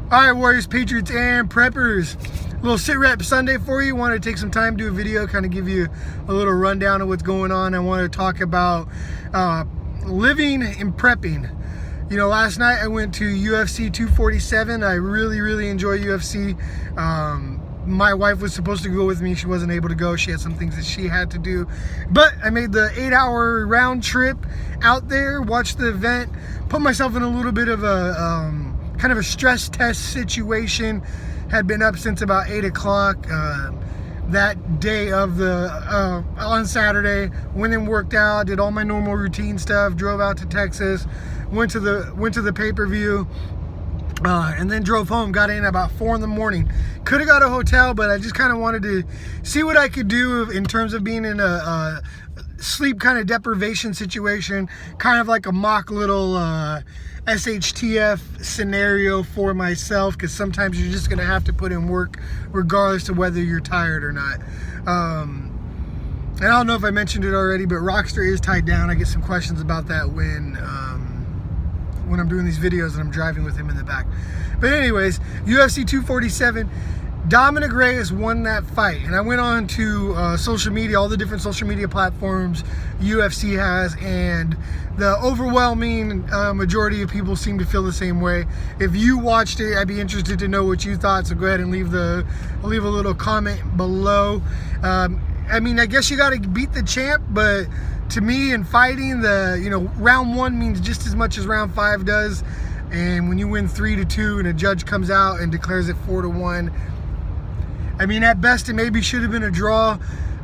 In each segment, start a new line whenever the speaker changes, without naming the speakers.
All right, Warriors, Patriots, and Preppers. A little sit rep Sunday for you. Want to take some time to do a video, kind of give you a little rundown of what's going on. I want to talk about living and prepping. You know, last night I went to UFC 247. I really enjoy UFC. My wife was supposed to go with me. She wasn't able to go. She had some things that she had to do. But I made the 8-hour round trip out there, watched the event, put myself in a little bit of a kind of a stress test situation. Had been up since about 8 o'clock that day of the on Saturday. Went and worked out, did all my normal routine stuff, drove out to Texas, went to the pay-per-view, and then drove home. Got in about 4 in the morning. Could have got a hotel, but I just kind of wanted to see what I could do in terms of being in a sleep kind of deprivation situation, kind of like a mock little SHTF scenario for myself, because sometimes you're just going to have to put in work regardless of whether you're tired or not. And I don't know if I mentioned it already, but Rockstar is tied down. I get some questions about that when I'm doing these videos and I'm driving with him in the back. But anyways, UFC 247, Dominic Reyes won that fight. And I went on to social media, all the different social media platforms UFC has, and the overwhelming majority of people seem to feel the same way. If you watched it, I'd be interested to know what you thought, so go ahead and leave a little comment below. I mean, I guess you got to beat the champ, but to me, in fighting, round 1 means just as much as round 5 does. And when you win 3-2 and a judge comes out and declares it 4-1, I mean, at best, it maybe should have been a draw.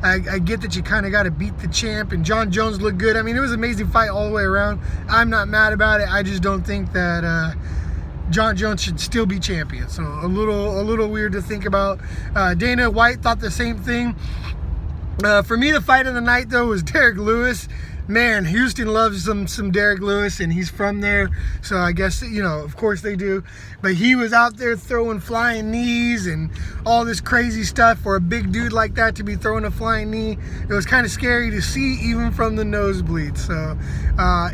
I get that you kind of got to beat the champ, and John Jones looked good. I mean, it was an amazing fight all the way around. I'm not mad about it. I just don't think that John Jones should still be champion. So a little weird to think about. Dana White thought the same thing. For me, the fight of the night, though, was Derek Lewis. Man, Houston loves some Derek Lewis, and he's from there, so I guess, of course they do. But he was out there throwing flying knees and all this crazy stuff. For a big dude like that to be throwing a flying knee, it was kind of scary to see, even from the nosebleeds. So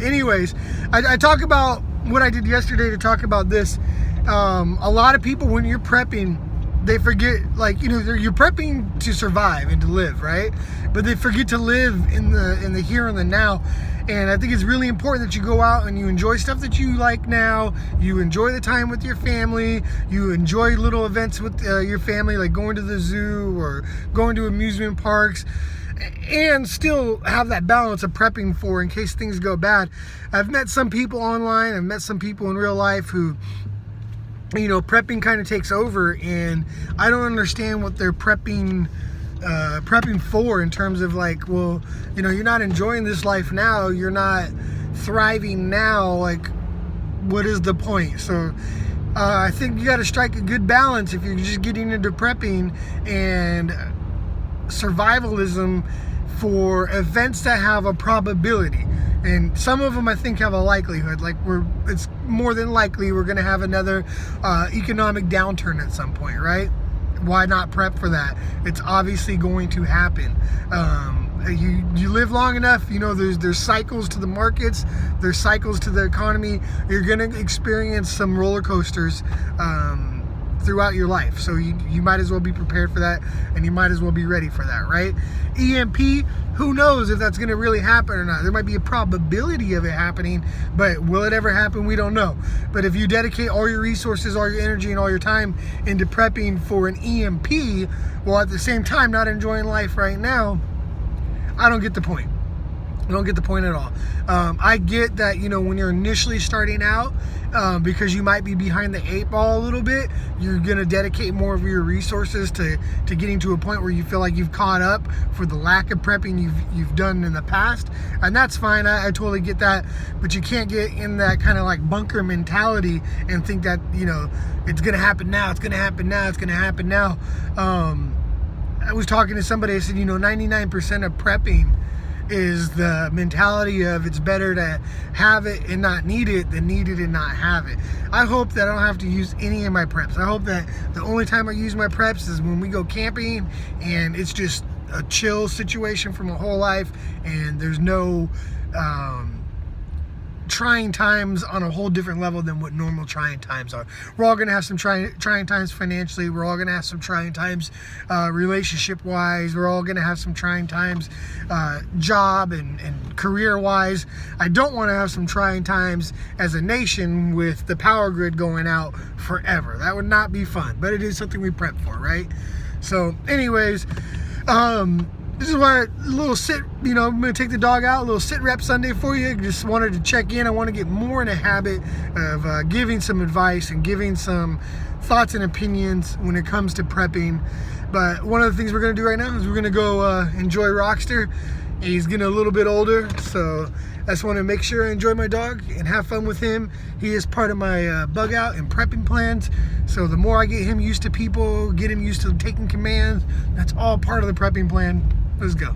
anyways, I talk about what I did yesterday to talk about this. A lot of people, when you're prepping, they forget, you're prepping to survive and to live, right? But they forget to live in the here and the now. And I think it's really important that you go out and you enjoy stuff that you like now. You enjoy the time with your family. You enjoy little events with your family, like going to the zoo or going to amusement parks, and still have that balance of prepping for in case things go bad. I've met some people online. I've met some people in real life who, prepping kind of takes over, and I don't understand what they're prepping for, in terms of you're not enjoying this life now, you're not thriving now, what is the point? So I think you got to strike a good balance if you're just getting into prepping and survivalism for events that have a probability. And some of them, I think, have a likelihood. It's more than likely we're going to have another economic downturn at some point, right? Why not prep for that? It's obviously going to happen. You live long enough, there's cycles to the markets, there's cycles to the economy. You're going to experience some roller coasters throughout your life. So you might as well be prepared for that, and you might as well be ready for that, right? EMP, who knows if that's going to really happen or not. There might be a probability of it happening, but will it ever happen? We don't know. But if you dedicate all your resources, all your energy, and all your time into prepping for an EMP, while at the same time not enjoying life right now, I don't get the point. I don't get the point at all. I get that, when you're initially starting out, because you might be behind the 8 ball a little bit, you're going to dedicate more of your resources to getting to a point where you feel like you've caught up for the lack of prepping you've done in the past. And that's fine. I totally get that. But you can't get in that kind of bunker mentality and think that, it's going to happen now. It's going to happen now. It's going to happen now. I was talking to somebody. I said, 99% of prepping is the mentality of it's better to have it and not need it than need it and not have it. I hope that I don't have to use any of my preps. I hope that the only time I use my preps is when we go camping and it's just a chill situation for my whole life, and there's no trying times on a whole different level than what normal trying times are. We're all gonna have some trying times financially. We're all gonna have some trying times relationship wise. We're all gonna have some trying times job and career wise. I don't want to have some trying times as a nation with the power grid going out forever. That would not be fun, but it is something we prep for, right? So anyways, this is why a little sit, I'm going to take the dog out, a little sit rep Sunday for you. Just wanted to check in. I want to get more in a habit of giving some advice and giving some thoughts and opinions when it comes to prepping. But one of the things we're going to do right now is we're going to go enjoy Rockster. He's getting a little bit older, so I just want to make sure I enjoy my dog and have fun with him. He is part of my bug out and prepping plans. So the more I get him used to people, get him used to taking commands, that's all part of the prepping plan. Let's go.